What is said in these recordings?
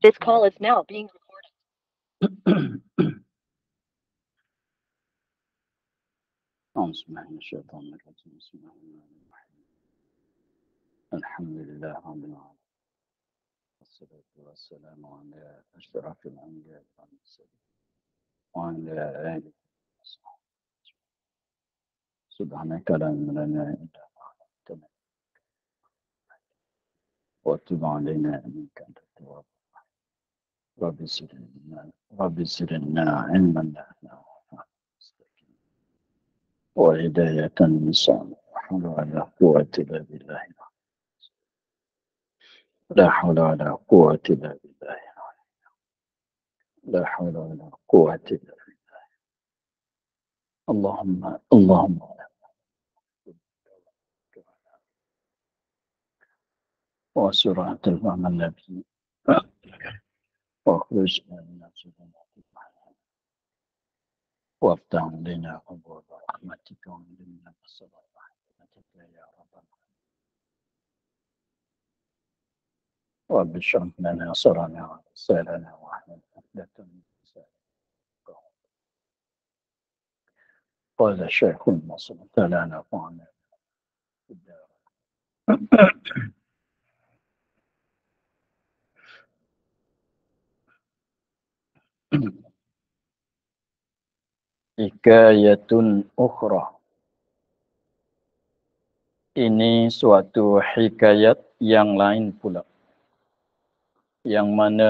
This call is now being أعوذ بالله من الشيطان الرجيم بسم الله الرحمن الرحيم الحمد لله رب العالمين والصلاة والسلام على أشرف الأنبياء والمرسلين وعلى آله وصحبه سبحانك لا علم لنا إلا ما علمتنا وتب علينا إنك أنت التواب رب زدنا علما نافعا وهداية لسانا وحول ولا قوة إلا بالله لا حول ولا قوة إلا بالله لا حول ولا قوة إلا بالله اللهم وسرعة الفهم النبي واخرجنا من الظلمات وافتح علينا أبواب رحمتك وعلمنا بصدق رحمتك يا رب العالمين رب اشرح لنا صدرنا ويسر لنا واحلل عقدة من لساني قال الشيخ المصري تعالى نفعنا في الدار Hikayatun ukhra. Ini suatu hikayat yang lain pula. Yang mana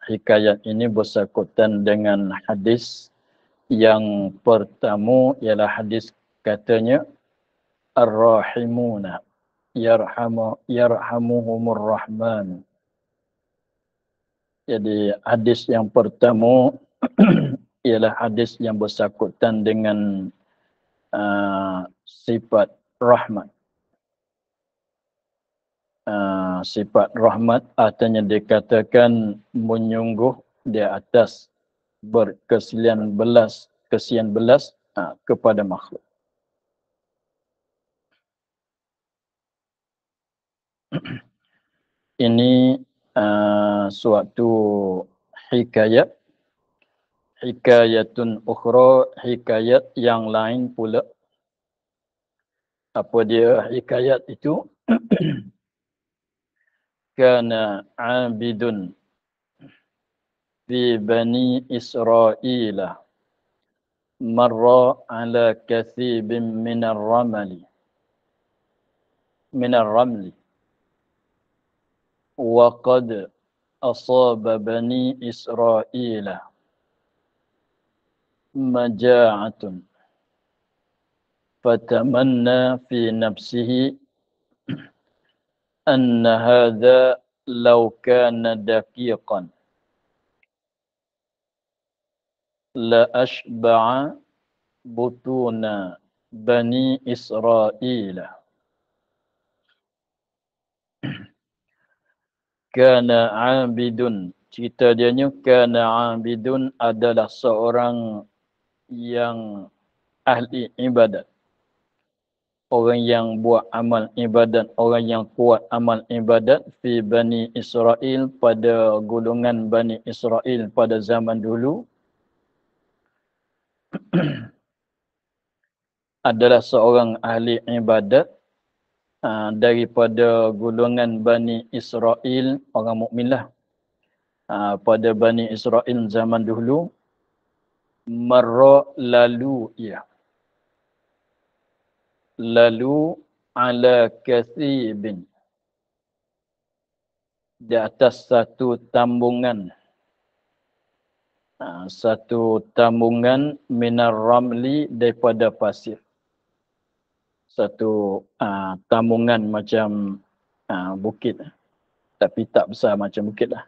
hikayat ini bersangkutan dengan hadis yang pertama ialah hadis katanya Ar-Rahimuna yarhamuhumur Rahman. Jadi hadis yang pertama ialah hadis yang bersangkutan dengan sifat rahmat. Sifat rahmat artinya dikatakan menyungguh di atas berkesian belas kepada makhluk. Ini suatu hikayat, hikayatun ukhra, hikayat yang lain pula. Apa dia hikayat itu? Kana abidun fi bani Israel marra ala kathibin minar ramli wa qad asaba bani Israel maja'atun fatamanna fi nafsihi anna hadha law kana daqiqan la ashba'a butuna bani Israel. Kana abidun, cerita dianya kana abidun adalah seorang yang ahli ibadat. Orang yang buat amal ibadat, orang yang kuat amal ibadat fi Bani Israel, pada golongan Bani Israel pada zaman dulu. Adalah seorang ahli ibadat daripada golongan Bani Israel, orang mukminlah pada Bani Israel zaman dulu. Marra lalu ala kathibin, di atas satu tambungan minar ramli, daripada pasir. Satu tambungan macam bukit, tapi tak besar macam bukit lah.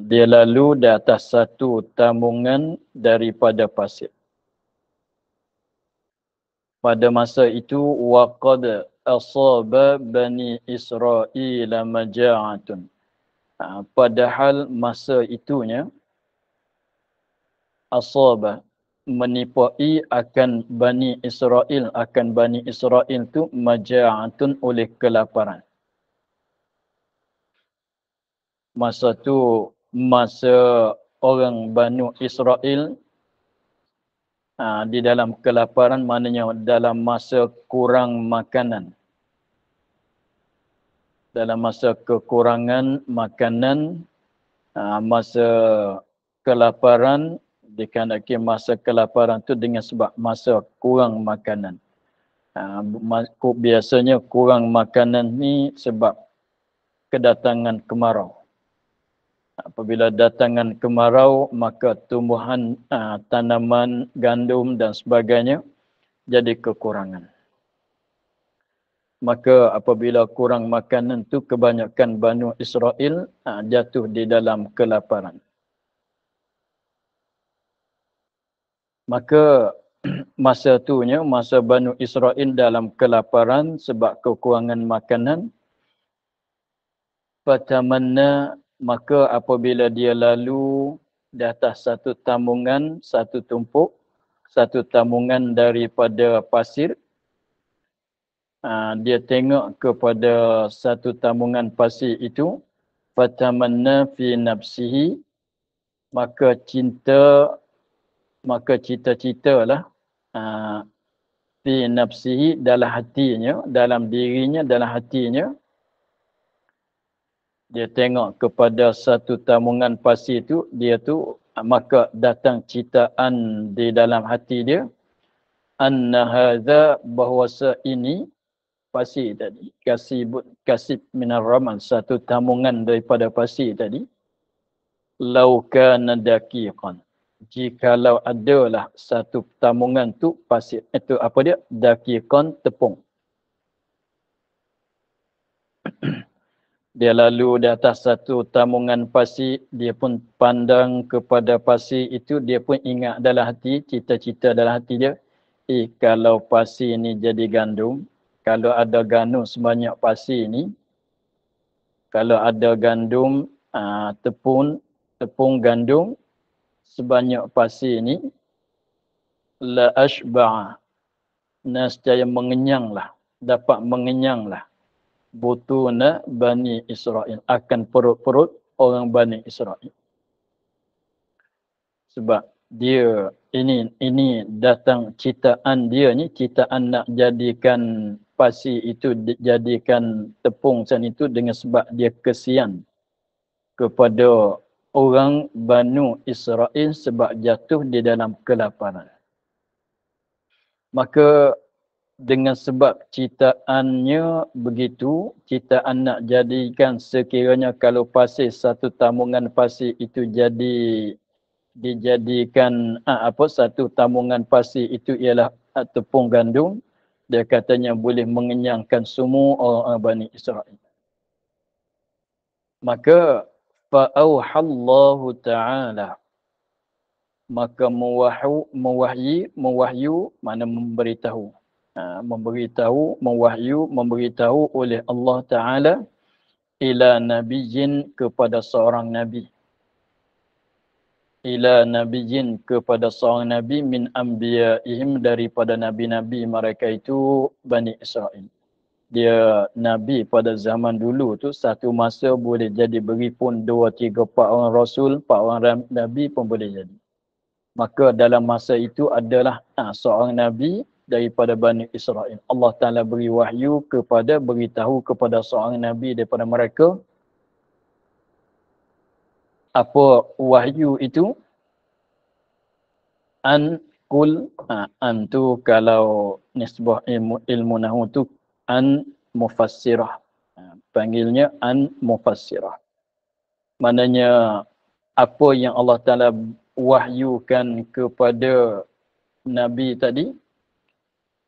Dia lalu di atas satu tambungan daripada pasir. Pada masa itu waqad asaba bani Israil maja'atun. Padahal masa itunya asaba menipai akan Bani Israel, itu maja'atun, oleh kelaparan. Masa tu masa orang Banu Israel di dalam kelaparan, maknanya dalam masa kurang makanan. Dalam masa kekurangan makanan, masa kelaparan, dikarenakan masa kelaparan tu dengan sebab masa kurang makanan. Biasanya kurang makanan ni sebab kedatangan kemarau. Apabila datangan kemarau, maka tumbuhan tanaman gandum dan sebagainya jadi kekurangan. Maka apabila kurang makanan tu, kebanyakan Banu Israel jatuh di dalam kelaparan. Maka masa tunya, masa Banu Israel dalam kelaparan sebab kekurangan makanan, fatamanna, maka apabila dia lalu di atas satu tambungan, satu tumpuk, satu tambungan daripada pasir, dia tengok kepada satu tambungan pasir itu, fatamanna fi nafsihi, maka cita-citalah fi nafsihi, dalam hatinya, dalam dirinya, dalam hatinya. Dia tengok kepada satu tambungan pasir itu, maka datang citaan di dalam hati dia, anna hadza, bahwasa ini pasir tadi, kasib minar ramal, satu tambungan daripada pasir tadi, lau kana daqiqan, jikalau adalah satu tambungan tu pasir, itu apa dia? Daqiqan, tepung. Dia lalu di atas satu tambungan pasir, dia pun pandang kepada pasir itu, dia pun ingat dalam hati, cita-cita dalam hati dia, kalau pasir ni jadi gandum, kalau ada gandum sebanyak pasir ni, kalau ada gandum, tepung gandum sebanyak pasir ni, la ashba'a, nescaya mengenyanglah, dapat mengenyanglah, butuna Bani Israel, akan perut-perut orang Bani Israel. Sebab dia ini datang citaan dia ni, citaan nak jadikan pasir itu dijadikan tepung san itu, dengan sebab dia kesian kepada orang Banu Israel sebab jatuh di dalam kelaparan. Maka dengan sebab citaannya begitu, citaan nak jadikan sekiranya kalau pasir, satu tambungan pasir itu dijadikan satu tambungan pasir itu ialah tepung gandum, dia katanya boleh mengenyangkan semua orang Bani Israel. Maka fa'auhallahu ta'ala, maka mewahyu mana memberitahu, memberitahu oleh Allah Ta'ala ila nabiyyin, kepada seorang nabi, kepada seorang nabi min anbiya'ihim, daripada nabi-nabi mereka itu Bani Israel. Dia nabi pada zaman dulu tu, satu masa boleh jadi beri pun 2, 3, 4 orang rasul, 4 orang nabi pun boleh jadi. Maka dalam masa itu adalah seorang nabi daripada Bani Israel. Allah Ta'ala beri wahyu beritahu kepada seorang nabi daripada mereka. Apa wahyu itu? An kul, an tu kalau nisbah ilmu nahwu tu an mufassirah. Panggilnya an mufassirah. Maknanya apa yang Allah Ta'ala wahyukan kepada Nabi tadi,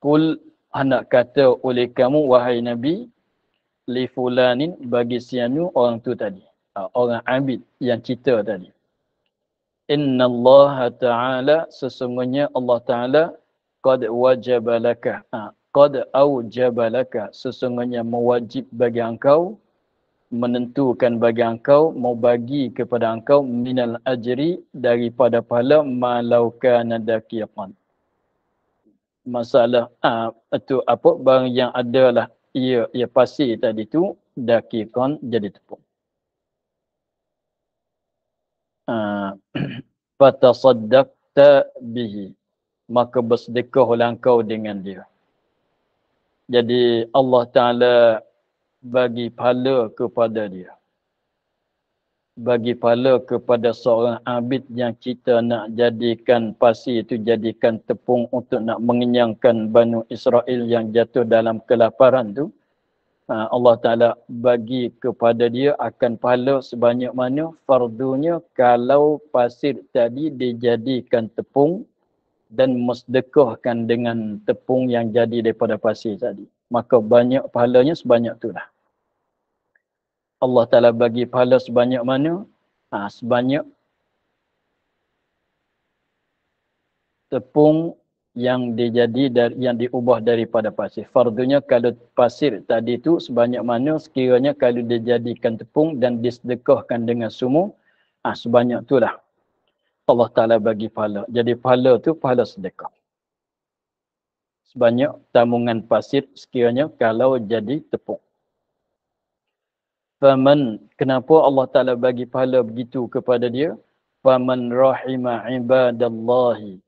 kul, hendak kata oleh kamu wahai Nabi, li fulanin, bagi sianu, orang tu tadi, orang abid yang cerita tadi. Inna Allah Ta'ala, sesungguhnya Allah Ta'ala, qad wajabalaka, qad aujabalaka, sesungguhnya mewajib bagi engkau, menentukan bagi engkau, mau bagi kepada engkau, minal ajri, daripada pahala, malauka nadaqiqan. Masalah itu apa, barang yang adalah ia pasir tadi tu daqiqan, jadi tepung. fatasaddaqta bihi, maka bersedekahlah engkau dengan dia. Jadi Allah Ta'ala bagi pahala kepada dia. Bagi pahala kepada seorang abid yang kita nak jadikan pasir itu jadikan tepung untuk nak mengenyangkan Banu Israel yang jatuh dalam kelaparan tu. Allah Ta'ala bagi kepada dia akan pahala sebanyak mana fardunya kalau pasir tadi dijadikan tepung dan mesdekahkan dengan tepung yang jadi daripada pasir tadi. Maka banyak pahalanya sebanyak itulah. Allah Ta'ala bagi pahala sebanyak mana? Sebanyak tepung yang yang diubah daripada pasir. Fardunya kalau pasir tadi itu sebanyak mana sekiranya kalau dijadikan tepung dan disedekahkan dengan sumur, sebanyak itulah Allah Ta'ala bagi pahala. Jadi pahala tu pahala sedekah. Sebanyak tamungan pasir sekiranya kalau jadi tepung. Faman, kenapa Allah Ta'ala bagi pahala begitu kepada dia? Faman rahima ibadallahi.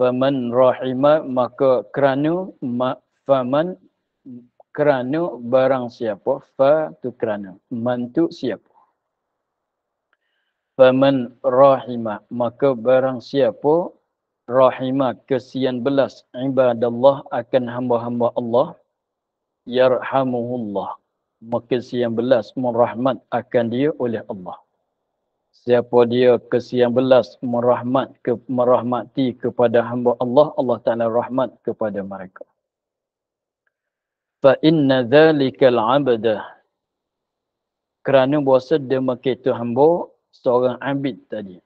Faman rahima, maka faman, kerana barang siapa. Fa tu kerana. Man tu siapa. Faman rahima, maka barang siapa. Rahima, kesian belas. Ibadallah, akan hamba-hamba Allah. Yarhamuhullah, maka siang belas merahmat akan dia oleh Allah. Siapa dia kesian belas merahmati kepada hamba Allah, Allah Ta'ala rahmat kepada mereka. Fa inna dhalikal abdah, kerana bahasa demikian itu hamba, seorang abid tadi.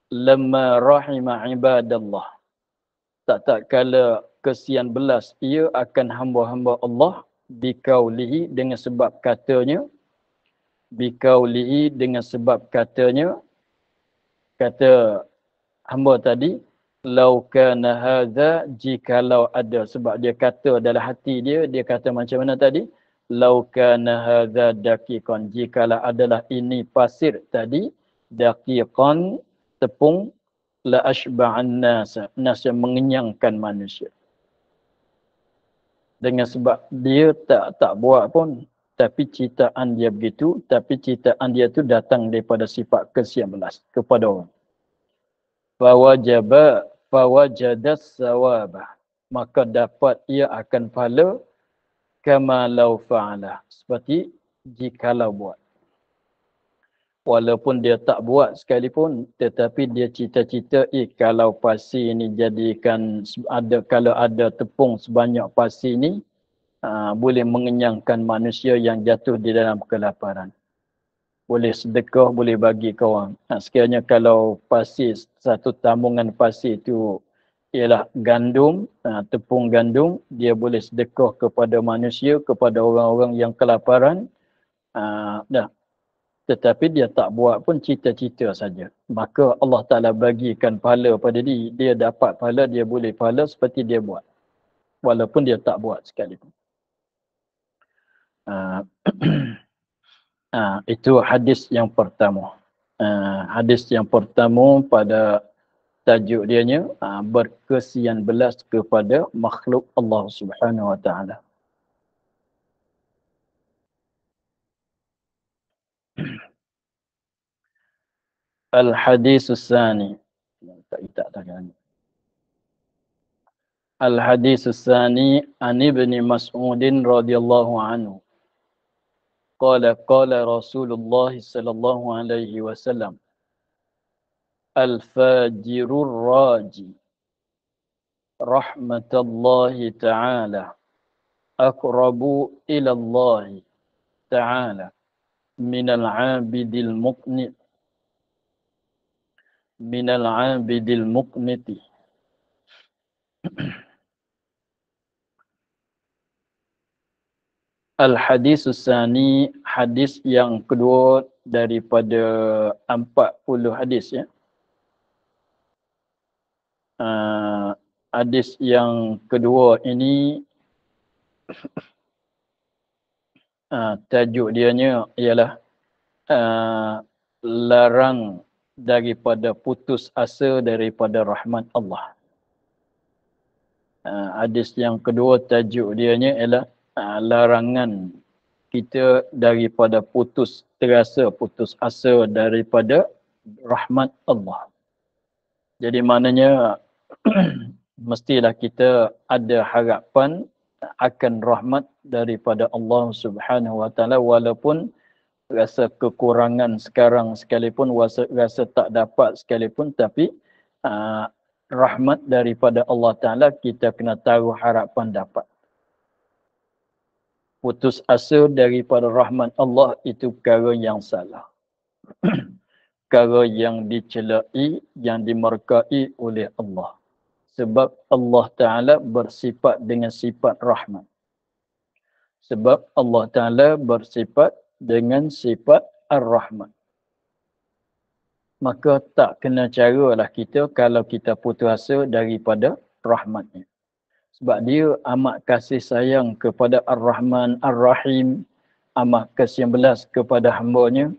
Lamma rahima ibadallah, tak kala kesian belas ia akan hamba-hamba Allah, bikaulihi, dengan sebab katanya, bikaulihi, dengan sebab katanya, kata hamba tadi, lau kana hadza, jikalau ada, sebab dia kata dalam hati dia kata macam mana tadi, lau kana hadza daqiqan, jikalau adalah ini pasir tadi, daqiqan, tepung, la ashba'an nasa, yang mengenyangkan manusia. Dengan sebab dia tak buat pun, tapi citaan dia begitu, tapi citaan dia tu datang daripada sifat kesian belas kepada orang. Fawajadas sawabah, maka dapat ia akan pahala kama lau fa'ala, seperti jikalau buat. Walaupun dia tak buat sekalipun, tetapi dia cita-cita, kalau pasir ni jadikan, kalau ada tepung sebanyak pasir ni, boleh mengenyangkan manusia yang jatuh di dalam kelaparan. Boleh sedekah, boleh bagi ke orang. Sekiranya kalau pasir, satu tambungan pasir itu ialah gandum, tepung gandum, dia boleh sedekah kepada manusia, kepada orang-orang yang kelaparan. Tetapi dia tak buat pun, cita-cita saja. Maka Allah Ta'ala bagikan pahala pada dia. Dia dapat pahala, dia boleh pahala seperti dia buat. Walaupun dia tak buat sekalipun. Itu hadis yang pertama. Hadis yang pertama pada tajuk dianya, berkesian belas kepada makhluk Allah Subhanahu Wa Ta'ala. Al-Hadis Tsani. Al-Hadis Tsani an Ibni Mas'udin radhiyallahu anhu. Qala Rasulullah sallallahu alaihi wasallam, al-fajirur raji rahmatullahi ta'ala aqrabu ila Allah ta'ala minal 'abidil muqnit Al-Hadis Tsani, hadis yang kedua daripada 40 hadis ya. Hadis yang kedua ini tajuk dianya ialah larang daripada putus asa daripada rahmat Allah. Hadis yang kedua tajuk dianya ialah larangan kita daripada terasa putus asa daripada rahmat Allah. Jadi maknanya mestilah kita ada harapan akan rahmat daripada Allah Subhanahu Wa Taala, walaupun rasa kekurangan sekarang sekalipun, rasa tak dapat sekalipun, tapi rahmat daripada Allah Ta'ala kita kena taruh harapan dapat. Putus asa daripada rahmat Allah itu perkara yang salah. Perkara yang dicelai, yang dimurkai oleh Allah. Sebab Allah Ta'ala bersifat dengan sifat rahmat. Sebab Allah Ta'ala bersifat dengan sifat ar-rahmat. Maka tak kena caralah kita kalau kita putus asa daripada rahmatnya. Sebab dia amat kasih sayang kepada Ar-Rahman, Ar-Rahim, amat kasih belas kepada hamba-Nya.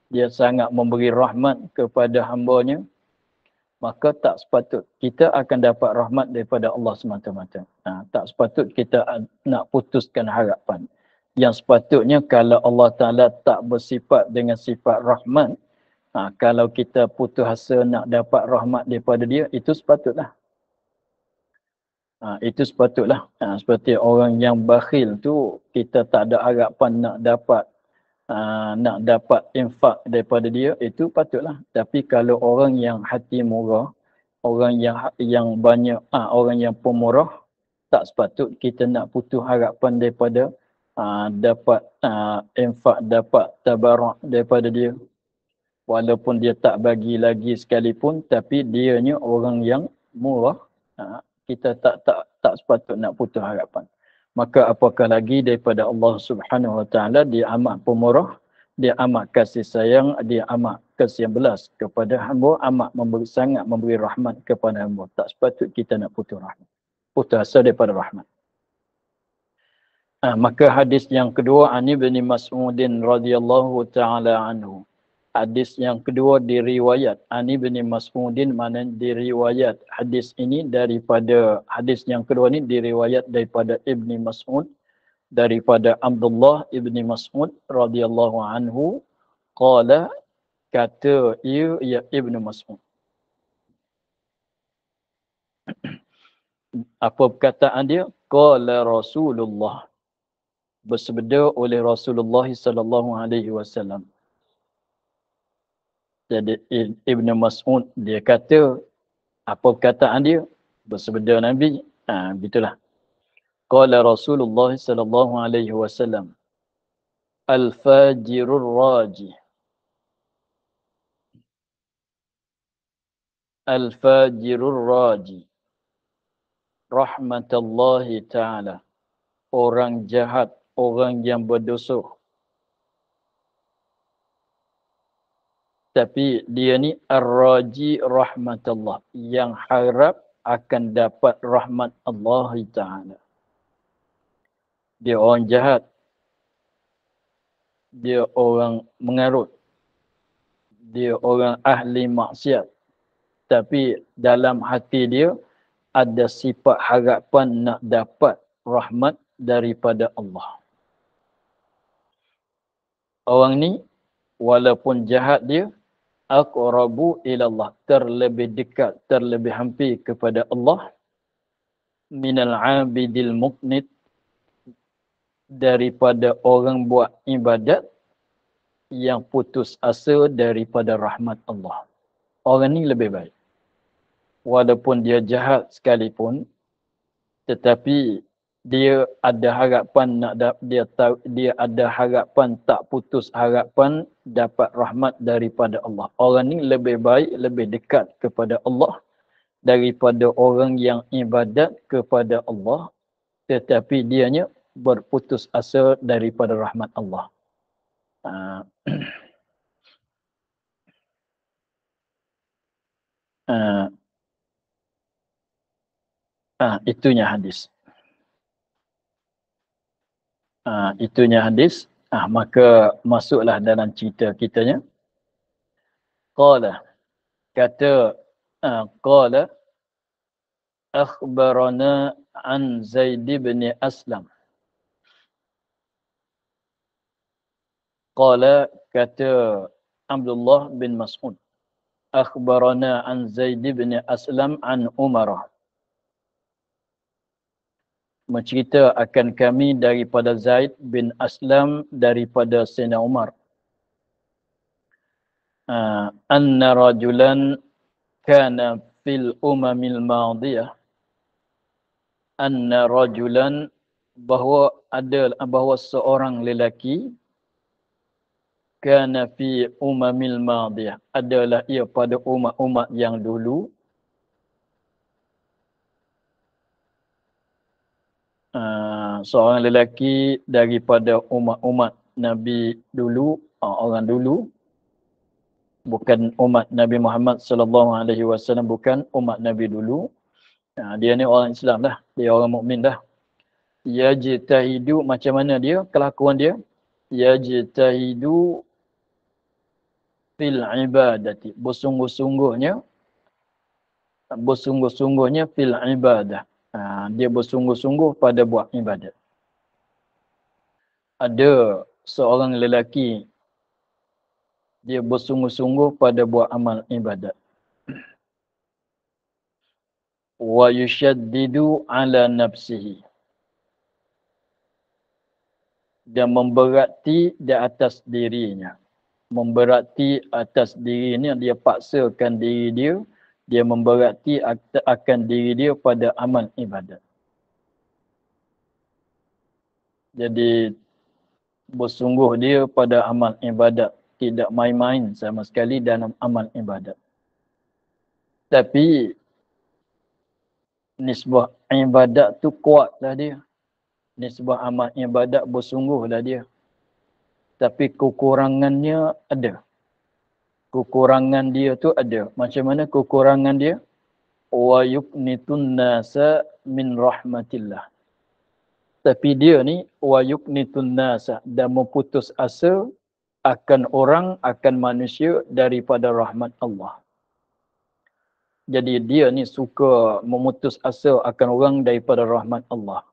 Dia sangat memberi rahmat kepada hamba-Nya. Maka tak sepatut kita akan dapat rahmat daripada Allah semata-mata. Tak sepatut kita nak putuskan harapan. Yang sepatutnya kalau Allah Ta'ala tak bersifat dengan sifat rahmat, kalau kita putus asa nak dapat rahmat daripada dia, itu sepatutlah. Itu sepatutlah. Seperti orang yang bakhil tu, kita tak ada harapan nak dapat infak daripada dia, itu patutlah. Tapi kalau orang yang hati murah, orang yang banyak, orang yang pemurah, tak sepatut kita nak putus harapan daripada dapat infak, dapat tabarak daripada dia. Walaupun dia tak bagi lagi sekalipun, tapi dianya orang yang murah, kita tak sepatut nak putus harapan. Maka apakah lagi daripada Allah Subhanahu Wa Taala, dia amat pemurah, dia amat kasih sayang, dia amat kasih belas kepada hamba, sangat memberi rahmat kepada hamba. Tak sepatut kita nak putus asa daripada rahmat. Maka hadis yang kedua, Ani bin Mas'udin radhiyallahu taala anhu. Hadis yang kedua diriwayat Ani bin Mas'udin, maknanya diriwayat hadis ini daripada, hadis yang kedua ni diriwayat daripada Ibni Mas'ud, daripada Abdullah Ibni Mas'ud radhiyallahu anhu, qala, kata ia ya Ibnu Mas'ud. Apa perkataan dia? Qala Rasulullah, bersabda oleh Rasulullah sallallahu alaihi wasallam. Jadi Ibnu Mas'ud dia kata, apa perkataan dia? Bersabda Nabi, begitulah. Qala Rasulullah sallallahu alaihi wasallam, al-fajirur raji, al-fajirur raji, rahmatullahi ta'ala, orang jahat, orang yang berdosa. Tapi dia ni ar-raji rahmatullah, yang harap akan dapat rahmat Allah Ta'ala. Dia orang jahat, dia orang mengarut, dia orang ahli maksiat. Tapi dalam hati dia ada sifat harapan nak dapat rahmat daripada Allah. Orang ni walaupun jahat dia, aqrabu ilallah, terlebih dekat, terlebih hampir kepada Allah, minal abidil muqnit, daripada orang buat ibadat yang putus asa daripada rahmat Allah. Orang ni lebih baik. Walaupun dia jahat sekalipun, tetapi dia ada harapan dia ada harapan, tak putus harapan dapat rahmat daripada Allah. Orang ni lebih baik, lebih dekat kepada Allah daripada orang yang ibadat kepada Allah tetapi dianya berputus asa daripada rahmat Allah. Itunya hadis. Itunya hadis. Maka masuklah dalam cerita kitanya. Qala, kata, qala, akhbarana an Zaid bin Aslam. Qala, kata Abdullah bin Mas'ud. Akhbarana an Zaid bin Aslam an Umarah. Mencerita akan kami daripada Zaid bin Aslam daripada Sayyidina Umar. Anna rajulan kana fil umamil madiyah. Anna rajulan, bahawa seorang lelaki kana fi umamil madiyah, adalah ia pada umat-umat yang dulu, seorang lelaki daripada umat-umat Nabi dulu, orang dulu, bukan umat Nabi Muhammad sallallahu alaihi wasallam, bukan umat Nabi dulu. Dia ni orang Islam dah, dia orang mukmin dah. Yajtahidu, macam mana dia kelakuan dia? Yajtahidu fil ibadati, bersungguh-sungguhnya fil ibadah. Dia bersungguh-sungguh pada buat ibadat. Ada seorang lelaki, dia bersungguh-sungguh pada buat amal ibadat. Wa yushaddidu ala nafsihi, dan memberati di atas dirinya. Memberati atas dirinya, dia paksakan diri dia, dia memberati akan diri dia pada amal ibadat. Jadi bersungguh dia pada amal ibadat, tidak main-main sama sekali dalam amal ibadat. Tapi nisbah ibadat tu kuatlah dia. Nisbah amal ibadat bersungguhlah dia. Tapi kekurangannya ada. Kekurangan dia tu ada. Macam mana kekurangan dia? Wa yuqnitun nasa min rahmatillah. Tapi dia ni wa yuqnitun nasa, dan memutus asa akan orang, akan manusia daripada rahmat Allah. Jadi dia ni suka memutus asa akan orang daripada rahmat Allah.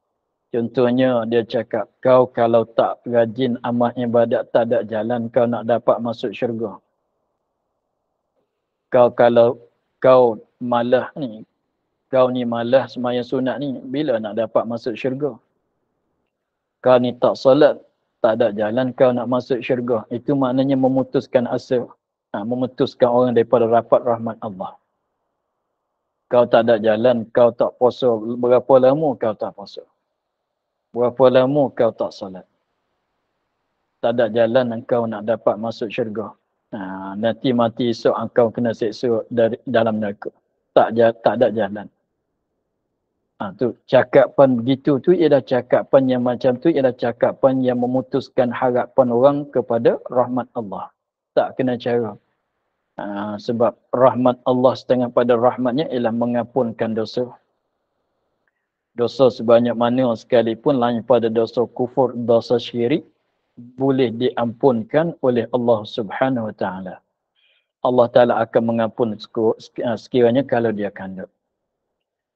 Contohnya dia cakap, kau kalau tak rajin amal ibadat, tak ada jalan kau nak dapat masuk syurga. Kalau kau malah ni, kau ni malah sembahyang sunat ni, bila nak dapat masuk syurga? Kau ni tak solat, tak ada jalan kau nak masuk syurga. Itu maknanya memutuskan asa. Memutuskan orang daripada rapat rahmat Allah. Kau tak ada jalan, kau tak puasa. Berapa lama kau tak puasa? Berapa lama kau tak solat? Tak ada jalan engkau nak dapat masuk syurga. Nanti mati esok engkau kena seksa dalam neraka. Tak ada jalan. Tu cakapan begitu tu ialah cakapan yang macam tu ialah cakapan yang memutuskan harapan orang kepada rahmat Allah. Tak kena cara. Sebab rahmat Allah setengah pada rahmatnya ialah mengampunkan dosa. Dosa sebanyak mana sekalipun, lain pada dosa kufur, dosa syirik, boleh diampunkan oleh Allah Subhanahu Wa Taala. Allah Taala akan mengampun sekiranya kalau dia kandung.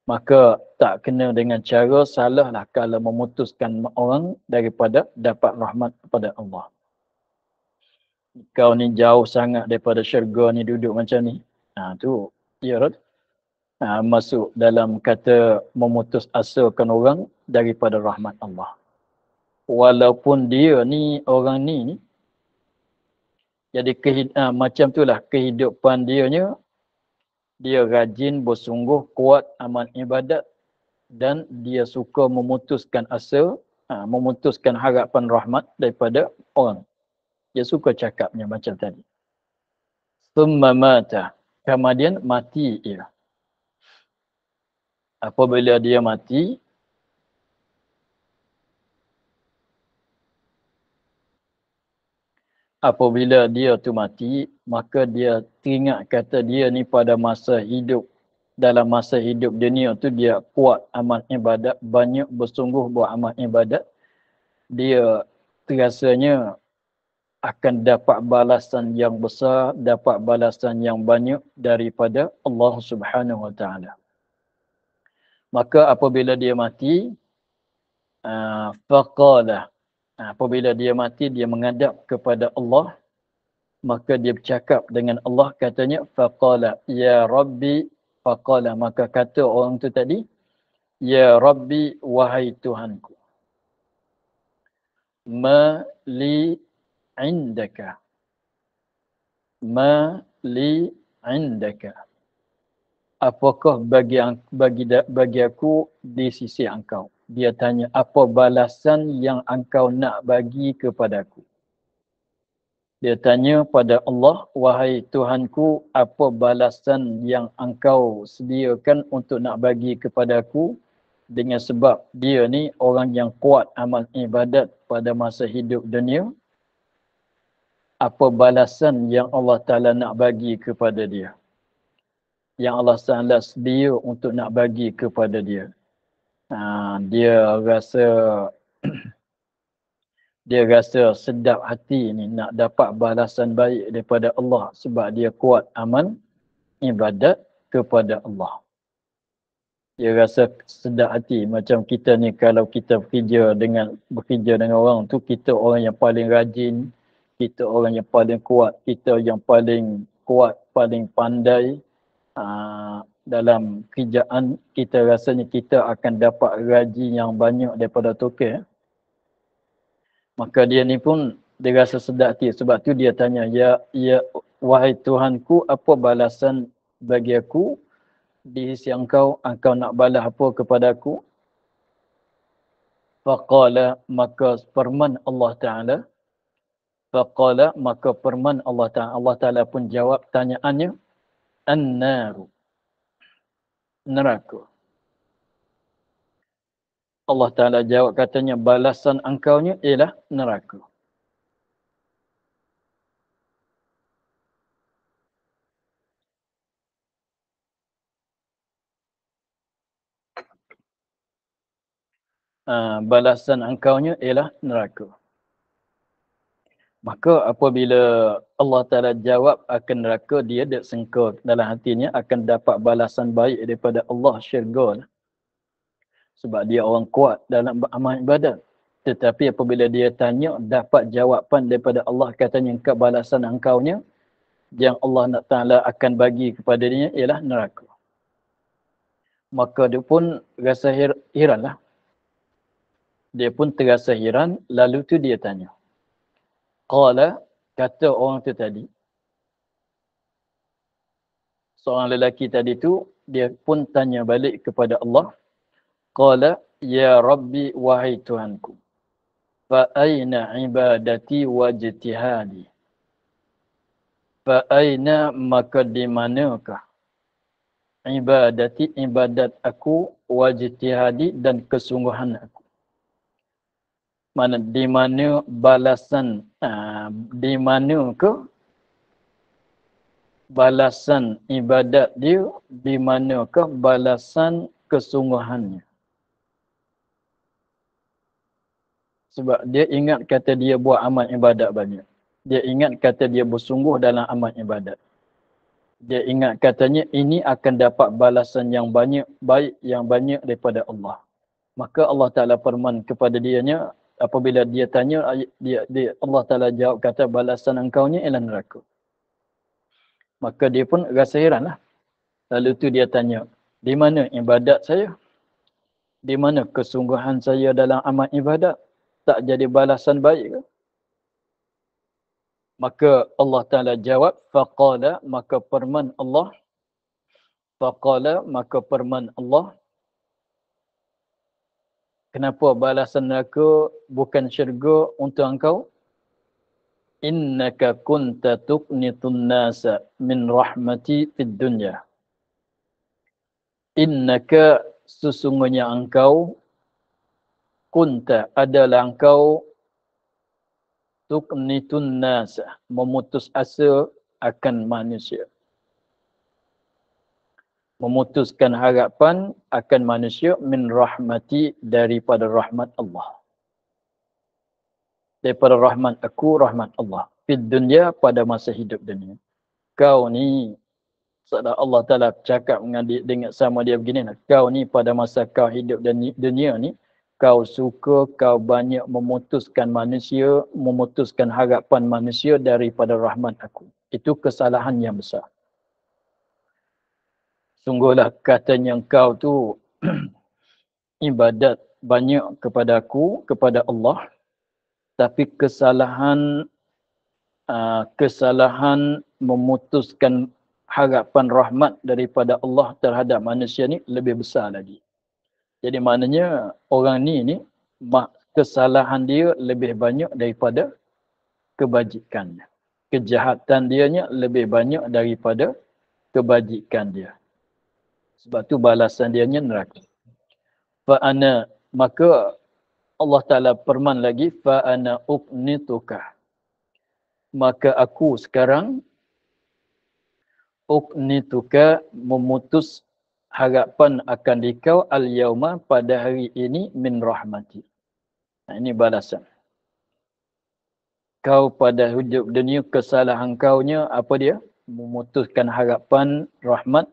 Maka tak kena dengan cara salahlah kalau memutuskan orang daripada dapat rahmat kepada Allah. Kau ni jauh sangat daripada syurga ni, duduk macam ni. Tu ya Rod. Masuk dalam kata memutus asakan orang daripada rahmat Allah. Walaupun dia ni, orang ni, jadi macam itulah kehidupan dia rajin, bersungguh, kuat amal ibadat, dan dia suka memutuskan asa, memutuskan harapan rahmat daripada orang. Dia suka cakapnya macam tadi. Thumma mata, kemudian mati ia. Apabila dia mati, apabila dia tu mati, maka dia teringat kata dia ni pada masa hidup, dalam masa hidup dunia tu dia kuat amal ibadat, banyak bersungguh buat amal ibadat. Dia terasanya akan dapat balasan yang besar, dapat balasan yang banyak daripada Allah Subhanahu wa taala. Maka apabila dia mati, faqala, apabila dia mati dia menghadap kepada Allah, maka dia bercakap dengan Allah, katanya faqala ya rabbi, faqala maka kata orang tu tadi, ya rabbi wahai Tuhanku, ma li indaka, ma li indaka, apakah bagi aku di sisi engkau. Dia tanya, apa balasan yang engkau nak bagi kepadaku? Dia tanya pada Allah, wahai Tuhanku, apa balasan yang engkau sediakan untuk nak bagi kepadaku, dengan sebab dia ni orang yang kuat amal ibadat pada masa hidup dunia. Apa balasan yang Allah Ta'ala nak bagi kepada dia, yang Allah Ta'ala sedia untuk nak bagi kepada dia. Dia rasa sedap hati ni nak dapat balasan baik daripada Allah sebab dia kuat amal ibadat kepada Allah. Dia rasa sedap hati. Macam kita ni kalau kita bekerja dengan orang tu, kita orang yang paling rajin, kita orang yang paling kuat, kita yang paling kuat, paling pandai dalam kerjaan, kita rasanya kita akan dapat gaji yang banyak daripada tokek. Maka dia ni pun dia rasa sedap hati. Sebab tu dia tanya, ya wahai Tuhanku, apa balasan bagi aku di sisi engkau nak balas apa kepada aku? Faqala, maka firman Allah Ta'ala, faqala, maka firman Allah Ta'ala, Allah Ta'ala pun jawab tanyaannya, an-naru, neraka. Allah Ta'ala jawab, katanya balasan engkaunya ialah neraka. Balasan engkaunya ialah neraka. Maka apabila Allah Ta'ala jawab akan neraka, dia tak sangka dalam hatinya akan dapat balasan baik daripada Allah, syurga. Sebab dia orang kuat dalam amal ibadat. Tetapi apabila dia tanya, dapat jawapan daripada Allah, katanya balasan engkaunya yang Allah Ta'ala akan bagi kepada dia ialah neraka. Maka dia pun rasa heranlah. Dia pun terasa heran, lalu tu dia tanya. Qala, kata orang tu tadi, seorang lelaki tadi tu, dia pun tanya balik kepada Allah. Qala, ya Rabbi wahai Tuhanku, fa aina ibadati wa ijtihadi. Fa aina, maka di manakah ibadati, ibadat aku, wa ijtihadi, dan kesungguhan aku. Mana di mana balasan, di mana ke balasan ibadat dia, di manakah balasan kesungguhannya. Sebab dia ingat kata dia buat amal ibadat banyak. Dia ingat kata dia bersungguh dalam amal ibadat. Dia ingat katanya ini akan dapat balasan yang banyak, baik yang banyak daripada Allah. Maka Allah Ta'ala firman kepada dianya, apabila dia tanya, Allah Ta'ala jawab kata balasan engkaunya ialah neraka. Maka dia pun rasa heranlah. Lalu tu dia tanya, di mana ibadat saya? Di mana kesungguhan saya dalam amal ibadat? Tak jadi balasan baik ke? Maka Allah Ta'ala jawab, faqala, maka firman Allah, faqala, maka firman Allah, kenapa balasan neraka bukan syurga untuk engkau? Innaka kunta tuqnitun nasa min rahmati fid dunya. Innaka, sesungguhnya engkau, kunta, adalah engkau, tuqnitun nasa, memutus asa akan manusia. Memutuskan harapan akan manusia, min rahmati, daripada rahmat Allah. Daripada rahmat aku, rahmat Allah. fid dunya pada masa hidup dunia. Kau ni, setelah Allah Ta'ala cakap dengan sama dia begini, kau ni pada masa kau hidup dunia ni, kau suka, kau banyak memutuskan manusia, memutuskan harapan manusia daripada rahmat aku. Itu kesalahan yang besar. Sungguhlah katanya kau tu ibadat banyak kepada aku, kepada Allah, tapi kesalahan memutuskan harapan rahmat daripada Allah terhadap manusia ni lebih besar lagi. Jadi maknanya orang ni kesalahan dia lebih banyak daripada kebajikan. Kejahatan dianya lebih banyak daripada kebajikan dia. Sebab tu balasan dianya neraka. Fa'ana, maka Allah Ta'ala firman lagi, fa'ana uqnituka. Maka aku sekarang uqnituka memutus harapan akan dikau al-yauma pada hari ini min rahmati. Nah, ini balasan. Kau pada hidup dunia kesalahan kaunya apa dia? Memutuskan harapan rahmat,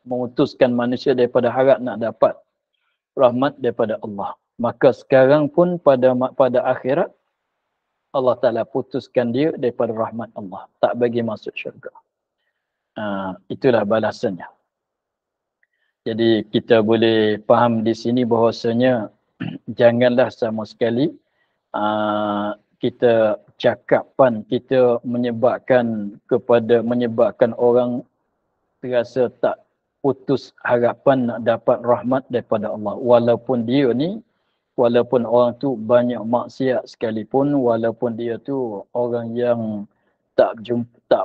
memutuskan manusia daripada harap nak dapat rahmat daripada Allah. Maka sekarang pun pada akhirat Allah Ta'ala putuskan dia daripada rahmat Allah. Tak bagi masuk syurga. Itulah balasannya. Jadi kita boleh faham di sini bahawasanya janganlah sama sekali kita cakapan kita menyebabkan orang terasa tak putus harapan nak dapat rahmat daripada Allah. Walaupun orang tu banyak maksiat sekalipun, walaupun dia tu orang yang tak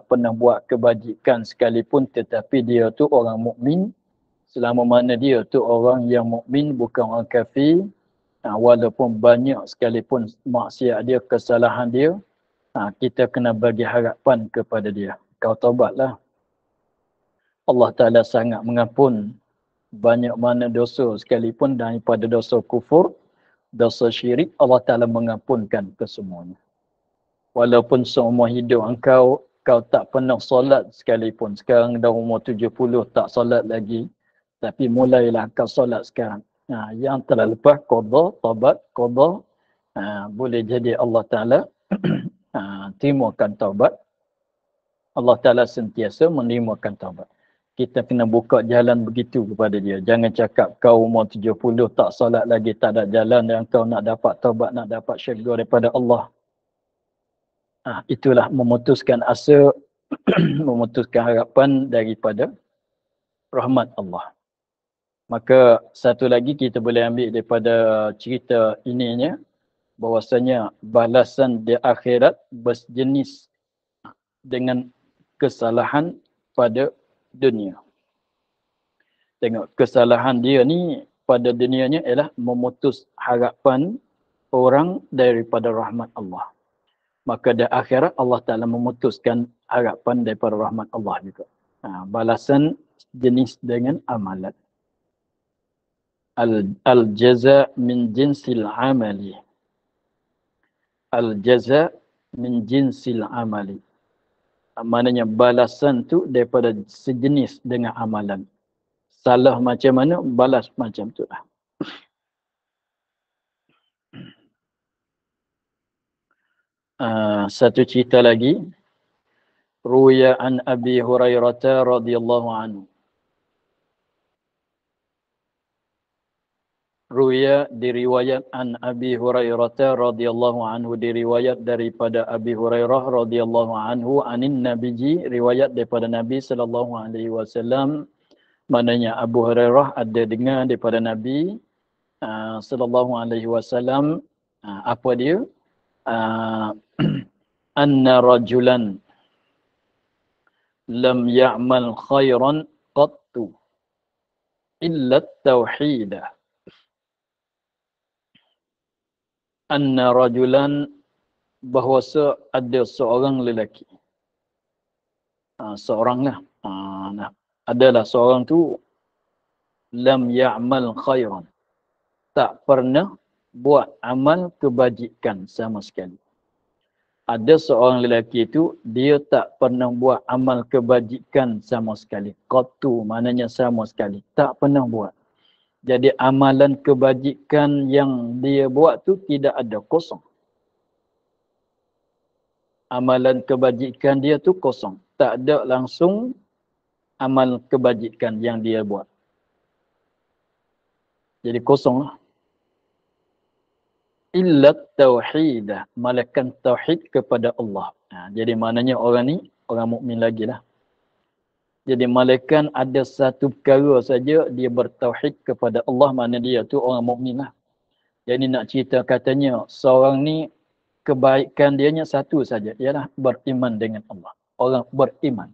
pernah buat kebajikan sekalipun, tetapi dia tu orang mukmin, selama mana dia tu orang yang mukmin, bukan orang kafir, walaupun banyak sekalipun maksiat dia, kesalahan dia, kita kena bagi harapan kepada dia. Kau taubatlah. Allah Ta'ala sangat mengampun banyak mana dosa sekalipun, daripada dosa kufur, dosa syirik, Allah Ta'ala mengampunkan kesemuanya. Walaupun seumur hidup kau tak pernah solat sekalipun. Sekarang dah umur 70 tak solat lagi. Tapi mulailah kau solat sekarang. Yang telah lepas qada, taubat, qada, boleh jadi Allah Ta'ala terimakan taubat. Allah Ta'ala sentiasa menerimakan taubat. Kita kena buka jalan begitu kepada dia. Jangan cakap kau umur 70 tak solat lagi, tak ada jalan yang kau nak dapat taubat, nak dapat syurga daripada Allah. Itulah memutuskan asa, memutuskan harapan daripada rahmat Allah. Maka satu lagi kita boleh ambil daripada cerita ininya, bahwasanya balasan di akhirat berjenis dengan kesalahan pada dunia. Tengok, kesalahan dia ni pada dunianya ialah memutus harapan orang daripada rahmat Allah. Maka di akhirat Allah Ta'ala memutuskan harapan daripada rahmat Allah juga. Balasan jenis dengan amalan. Al-jaza min jinsil amali. Al-jaza min jinsil amali. Maknanya balasan tu daripada sejenis dengan amalan. Salah macam mana, balas macam tu lah. Satu cerita lagi. Ruya an Abi Hurairah radhiyallahu anhu. Ruya diriwayat an Abi Hurairah radhiyallahu anhu, diriwayat daripada Abi Hurairah radhiyallahu anhu, anin nabiyyi, riwayat daripada Nabi sallallahu alaihi wasallam. Maknanya Abu Hurairah ada dengar daripada Nabi sallallahu alaihi wasallam, apa dia? Anna rajulan lam ya'mal khairan qattu illa at-tauhidah. Anna rajulan, bahwasa ada seorang lelaki. Adalah seorang tu lam ya'mal khairan, tak pernah buat amal kebajikan sama sekali. ada seorang lelaki itu, dia tak pernah buat amal kebajikan sama sekali. Qattu maknanya sama sekali. Tak pernah buat. Jadi amalan kebajikan yang dia buat tu tidak ada, kosong. Amalan kebajikan dia tu kosong. Tak ada langsung amal kebajikan yang dia buat. Jadi kosong lah. Illa tauhidah, malaikat tauhid kepada Allah. Jadi maknanya orang ni orang mukmin lagi lah. Jadi malaikat ada satu perkara saja dia bertauhid kepada Allah, mana dia tu orang mukmin lah. Jadi nak cerita katanya seorang ni kebaikan dianya satu saja, ialah beriman dengan Allah. Orang beriman.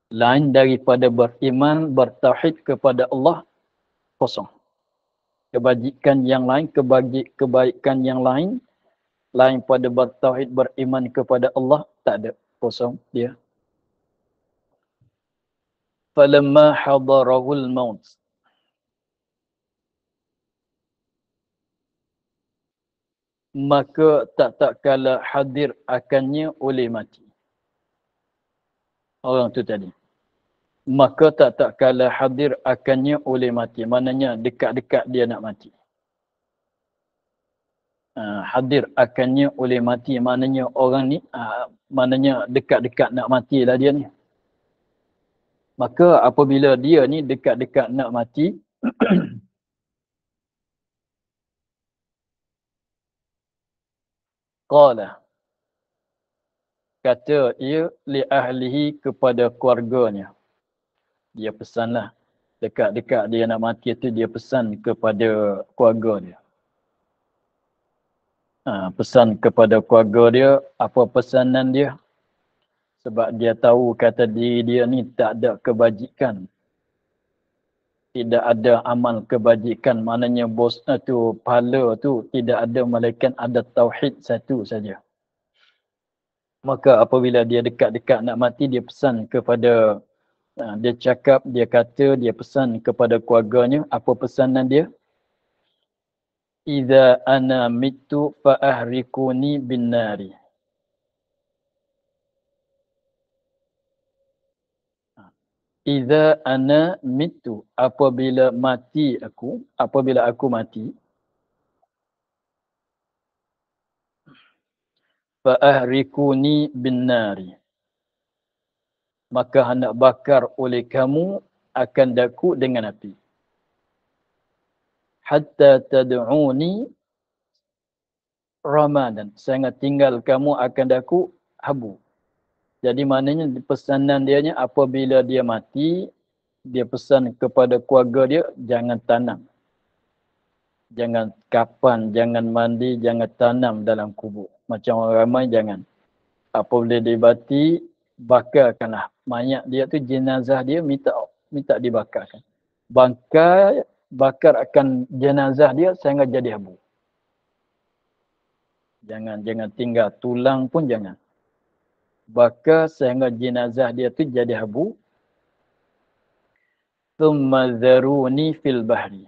Lain daripada beriman, bertauhid kepada Allah, kosong. Kebajikan yang lain, kebaikan yang lain, lain pada bertauhid, beriman kepada Allah, tak ada, kosong dia. Falamma hadarahul maut, maka tak kala hadir akannya oleh mati. Orang tu tadi. Maka tak kala hadir akannya oleh mati. Maknanya dekat-dekat dia nak mati. Hadir akannya oleh mati. Maknanya orang ni, maknanya dekat-dekat nak mati lah dia ni. Maka apabila dia ni dekat-dekat nak mati, qala, kata ia li ahlihi kepada keluarganya. Dia pesanlah. Dekat-dekat dia nak mati tu dia pesan kepada keluarga dia. Pesan kepada keluarga dia, apa pesanan dia? Sebab dia tahu kata diri dia ni tak ada kebajikan. Tidak ada amal kebajikan. Maknanya bos tu, pahala tu tidak ada, malaikat ada tauhid satu saja. Maka apabila dia dekat-dekat nak mati, dia pesan kepada, dia cakap, dia kata, dia pesan kepada keluarganya. Apa pesanan dia? Iza ana mitu fa ahrikuni bin nari. Iza ana mitu, apabila mati aku, apabila aku mati, fa ahrikuni bin nari, maka hendak bakar oleh kamu akan daku dengan api. Hatta tad'uni ramadan, sehingga tinggal kamu akan daku habu. Jadi maknanya pesanan dianya apabila dia mati, dia pesan kepada keluarga dia, jangan tanam. Jangan kapan, jangan mandi, jangan tanam dalam kubur. Macam orang ramai jangan. Apabila dia mati, bakarkanlah. Mayat dia tu, jenazah dia minta dibakarkan. Bakar akan jenazah dia sehingga jadi habu. Jangan tinggal, tulang pun jangan. Bakar sehingga jenazah dia tu jadi habu. Thumma zaruni fil bahri.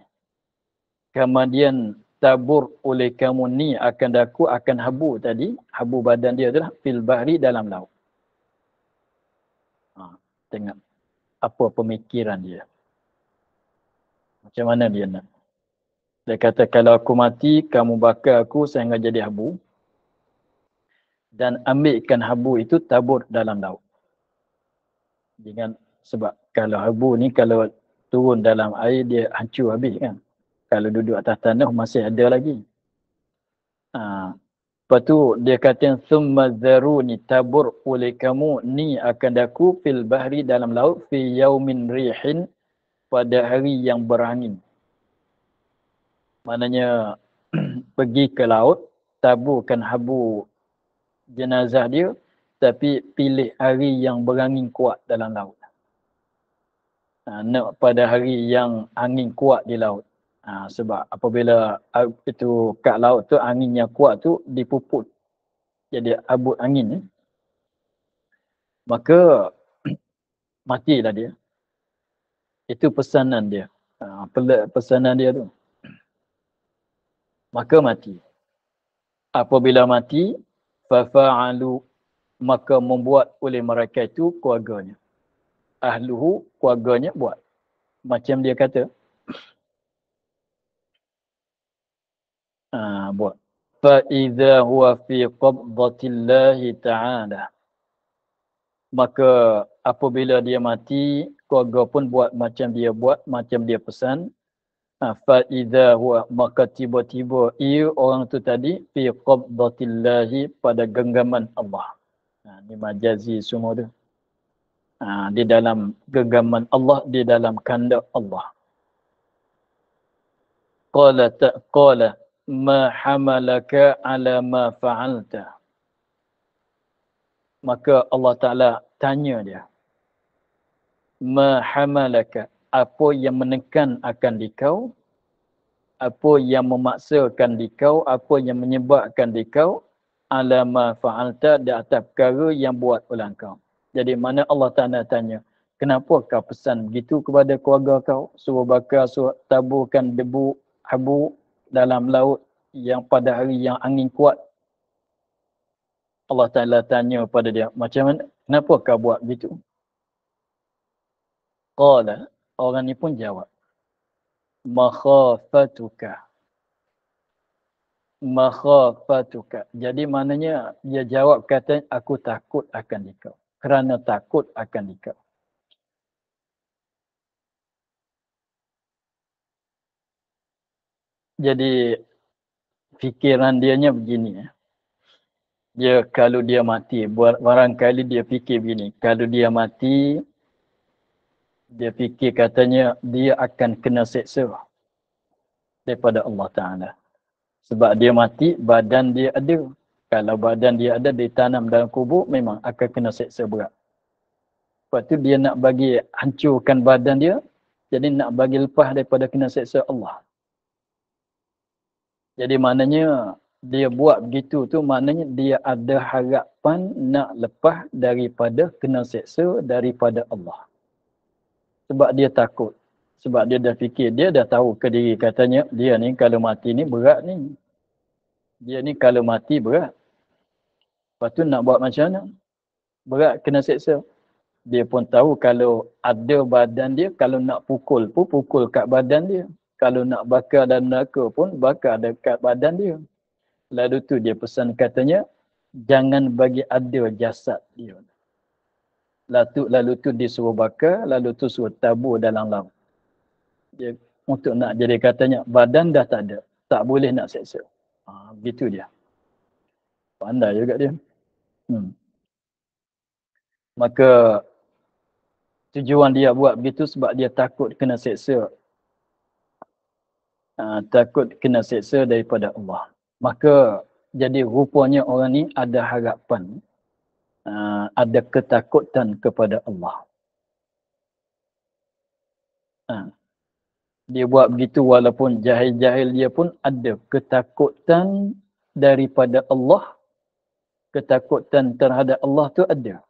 Kemudian tabur oleh kamu ni akan daku, akan habu tadi. Habu badan dia adalah fil bahri, dalam laut. Tengok apa pemikiran dia. Macam mana dia nak. Dia kata kalau aku mati, kamu bakar aku sehingga jadi habu. Dan ambilkan habu itu tabur dalam laut. Jangan, sebab kalau habu ni kalau turun dalam air dia hancur habis kan. Kalau duduk atas tanah masih ada lagi. Lepas tu dia kata summa zaruni, tabur oleh kamu ni akan daku fil bahri, dalam laut, fi yaumin rihin, pada hari yang berangin. Maknanya pergi ke laut, taburkan habu jenazah dia, tapi pilih hari yang berangin kuat dalam laut. Nak pada hari yang angin kuat di laut. Sebab apabila itu kat laut tu, angin yang kuat tu dipuput jadi abut angin, maka matilah dia. Itu pesanan dia. Pesanan dia tu. Maka mati. Apabila mati, fafa'alu, maka membuat oleh mereka itu keluarganya. Ahluhu, keluarganya buat. Macam dia kata, buat. Fa'idha huwa fi qabdatillahi ta'ala. Maka apabila dia mati, keluarga pun buat macam dia buat, macam dia pesan. Fa'idha huwa, maka tiba-tiba ia orang tu tadi fi qabdatillahi, pada genggaman Allah. Ini majazi semua tu. Di dalam genggaman Allah, di dalam kandak Allah. Qala ma hamalaka ala ma fa'alta. Maka Allah Ta'ala tanya dia, ma hamalaka, apa yang menekan akan dikau, apa yang memaksakan dikau, apa yang menyebabkan dikau, ala ma fa'alta, di atas perkara yang buat oleh kau. Jadi mana Allah Ta'ala tanya, kenapa kau pesan begitu kepada keluarga kau, suruh bakar, suruh taburkan debu, habu dalam laut yang pada hari yang angin kuat. Allah Ta'ala tanya pada dia, macam mana? Kenapa kau buat begitu? Qala, orang ni pun jawab, makhafatuka. Makhafatuka. Jadi maknanya dia jawab kata, aku takut akan dikau. Kerana takut akan dikau. Jadi fikiran dianya begini. Dia kalau dia mati, barangkali dia fikir begini. Kalau dia mati, dia fikir katanya dia akan kena seksa daripada Allah Ta'ala. Sebab dia mati, badan dia ada. Kalau badan dia ada, ditanam dalam kubur, memang akan kena seksa berat. Lepas tu dia nak bagi hancurkan badan dia, jadi nak bagi lepas daripada kena seksa Allah. Jadi maknanya dia buat begitu tu, maknanya dia ada harapan nak lepas daripada kena seksa daripada Allah. Sebab dia takut. Sebab dia dah fikir, dia dah tahu ke diri katanya, dia ni kalau mati ni berat ni. Dia ni kalau mati berat. Lepas tu nak buat macam mana? Berat kena seksa. Dia pun tahu kalau ada badan dia, kalau nak pukul pun pukul kat badan dia. Kalau nak bakar dalam neraka pun bakar dekat badan dia. Lalu tu dia pesan katanya, jangan bagi ada jasad dia. Lalu tu dia suruh bakar, lalu tu suruh tabur dalam laut. Dia untuk nak jadi katanya, badan dah tak ada. Tak boleh nak seksa. Begitu dia. Pandai juga dia. Maka tujuan dia buat begitu sebab dia takut kena seksa. Takut kena seksa daripada Allah. Maka jadi rupanya orang ni ada harapan. Ada ketakutan kepada Allah. Dia buat begitu walaupun jahil-jahil dia pun ada ketakutan daripada Allah. Ketakutan terhadap Allah tu ada.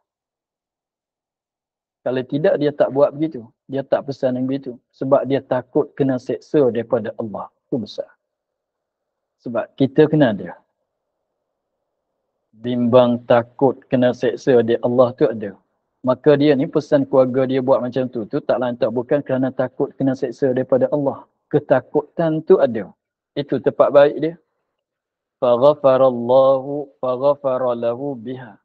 Kalau tidak, dia tak buat begitu. Dia tak pesan yang begitu. Sebab dia takut kena seksa daripada Allah. Itu besar. Sebab kita kena ada. Bimbang takut kena seksa dari Allah tu ada. Maka dia ni pesan keluarga dia buat macam tu. Tu tak lain tak bukan kerana takut kena seksa daripada Allah. Ketakutan tu ada. Itu tempat baik dia. Faghafara lahu biha.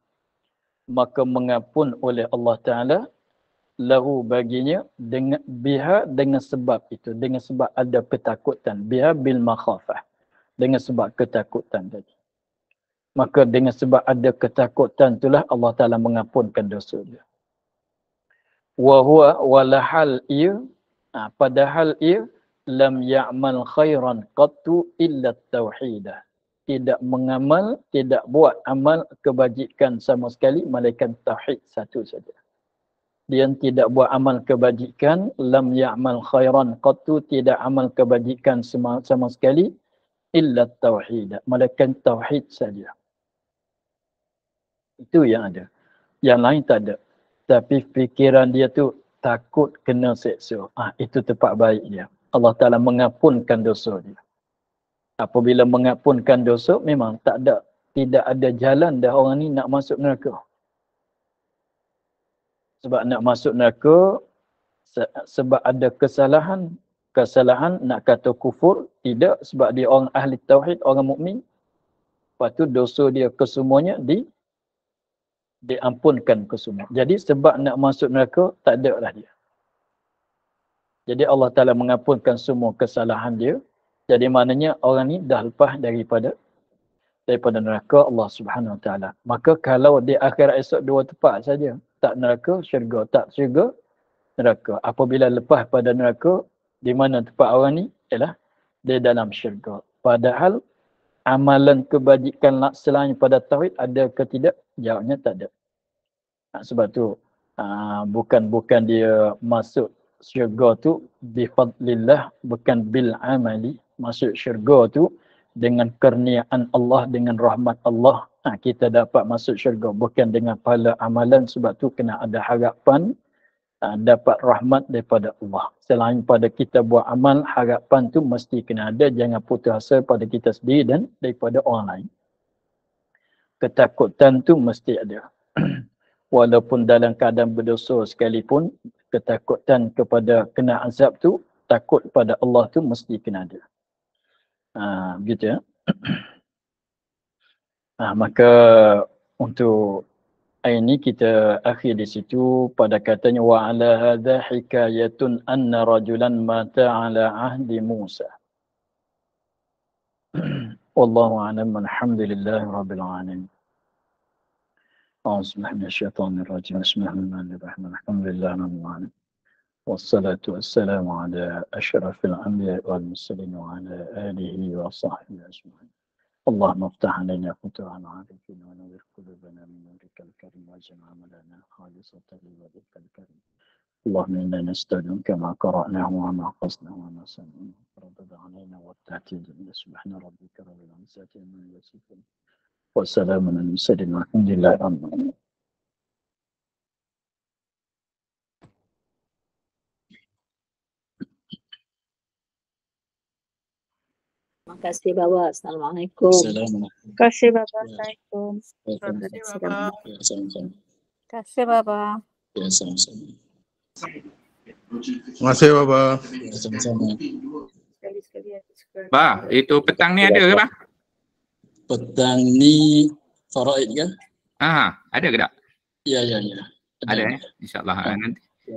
Maka mengampun oleh Allah Ta'ala lahu baginya dengan biha, dengan sebab itu, dengan sebab ada ketakutan, biha bil makhafah, dengan sebab ketakutan tadi. Maka dengan sebab ada ketakutan itulah Allah Ta'ala mengampunkan dosa dia. Wa huwa walahal ia, padahal ia lam ya'mal khairan qattu illa tauhidah. Tidak mengamal, tidak buat amal kebajikan sama sekali melainkan tauhid satu saja. Dia tidak buat amal kebajikan, lam ya'mal khairan qattu, tidak amal kebajikan sama sekali, illa tauhid, melainkan tauhid saja. Itu yang ada. Yang lain tak ada. Tapi fikiran dia tu takut kena seksa. Itu tempat baik dia. Allah Ta'ala mengampunkan dosa dia. Apabila mengampunkan dosa, memang tidak ada jalan dah orang ni nak masuk neraka. Sebab nak masuk neraka, sebab ada kesalahan nak kata kufur, tidak, sebab dia orang ahli tauhid, orang mukmin. Lepas tu dosa dia kesemuanya diampunkan kesemua. Jadi sebab nak masuk neraka, tak ada lah dia. Jadi Allah Ta'ala mengampunkan semua kesalahan dia. Jadi maknanya orang ni dah lepas daripada neraka Allah Subhanahu Wa Ta'ala. Maka kalau di akhirat esok dua tempat saja, tak neraka, syurga, tak syurga, neraka. Apabila lepas pada neraka, di mana tempat orang ni? Ialah di dalam syurga. Padahal amalan kebajikan selain pada tauhid ada ke tidak? Jawabnya tak ada. Sebab tu bukan dia masuk syurga tu bifadlillah, bukan bil amali. Masuk syurga tu dengan kurniaan Allah, dengan rahmat Allah, kita dapat masuk syurga. Bukan dengan pahala amalan, sebab tu kena ada harapan dapat rahmat daripada Allah. Selain pada kita buat amal, harapan tu mesti kena ada. Jangan putus asa pada kita sendiri dan daripada orang lain. Ketakutan tu mesti ada. Walaupun dalam keadaan berdosa sekalipun, ketakutan kepada kena azab tu, takut pada Allah tu mesti kena ada. Begitu ya. Maka untuk ini kita akhir di situ pada katanya wa ala hadza hikayatun anna rajulan mata ala ahdi Musa. Wallahu a'lam, alhamdulillahi rabbil alamin. أعوذ بالله من الشيطان الرجيم بسم الله الرحمن الرحيم الحمد لله رب العالمين والصلاة والسلام على أشرف الأنبياء والمرسلين وعلى آله وصحبه أجمعين اللهم افتح علينا فتوح العارفين ونور قلوبنا من نورك الكريم واجعل عملنا خالصة لوجهك الكريم اللهم إنا نستودعك ما قرأناه وما حفظناه وما سمعناه ردد علينا والتعتيد سبحان ربك رب العزة عما يصفون Wassalamu alaikum warahmatullahi wabarakatuh. Terima kasih Bapa. Assalamualaikum. Terima kasih Bapa. Assalamualaikum. Terima kasih Bapa. Ya, sama-sama. Terima kasih Bapa. Sama-sama. Bah, itu petang ni ada ke bah? Petang ni faraid kan? Ada ke tak? Ya. Ada InsyaAllah. Ya,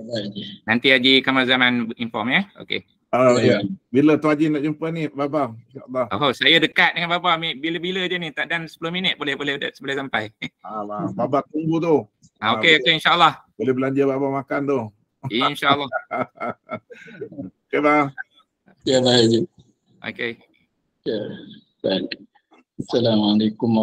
Nanti Haji Kamal Zaman inform ya. Okey. Ya. Bila Tuan Haji nak jumpa ni Bapa? InsyaAllah. Oh, saya dekat dengan Bapa bila-bila je ni. Tak dan 10 minit boleh sampai. Allah, Bapa tunggu tu. Okey, insyaAllah. Boleh belanja Bapa makan tu. InsyaAllah. Okey bang. Ya, baik. Okey. Ya, baik. Assalamualaikum.